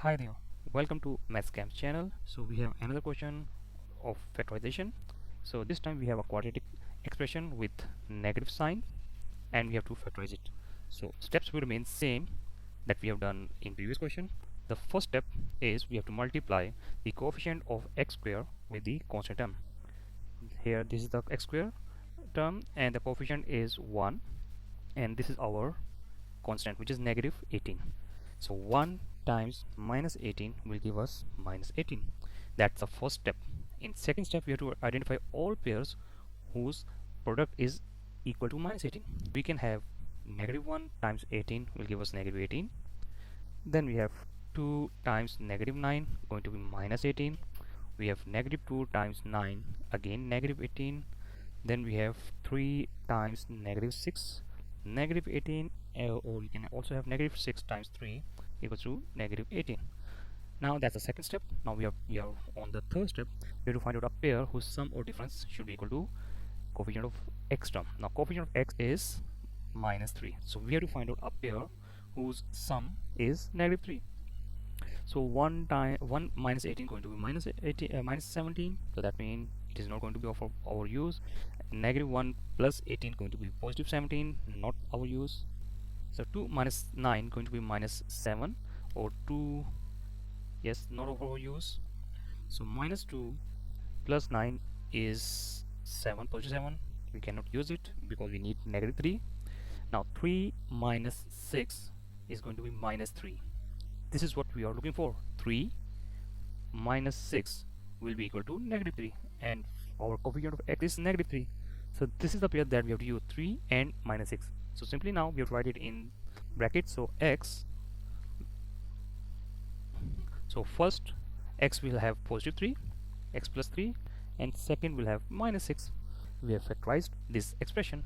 Hi there, welcome to MathScams channel. So we have another question of factorization. So this time we have a quadratic expression with negative sign and we have to factorize it. So steps will remain same that we have done in previous question. The first step is we have to multiply the coefficient of x square with the constant term. Here this is the x square term and the coefficient is 1 and this is our constant which is negative 18. So 1 times minus 18 will give us minus 18. That's the first step. In second step, we have to identify all pairs whose product is equal to minus 18. We can have negative 1 times 18 will give us negative 18. Then we have 2 times negative 9 going to be minus 18. We have negative 2 times 9 again negative 18. Then we have 3 times negative 6 negative 18, or you can also have negative 6 times 3 equals to negative 18. Now that's the second step. Now we are on the third step. We have to find out a pair whose sum or difference should be equal to coefficient of x term. Now coefficient of x is minus 3, so we have to find out a pair whose sum is negative 3. So 1 minus 18 going to be minus 18 minus 17, so that means it is not going to be of our use. Negative 1 plus 18 going to be positive 17, not our use. So 2 minus 9 going to be minus 7, or 2, yes, not of our use. So minus 2 plus 9 is 7, positive 7. We cannot use it because we need negative 3. Now 3 minus 6 is going to be minus 3. This is what we are looking for. 3 minus 6 will be equal to negative 3, and our coefficient of x is negative 3. So this is the pair that we have to use, 3 and minus 6. So simply now we have to write it in brackets. So x, so first x will have positive 3, x plus 3, and second will have minus 6. We have factorized this expression.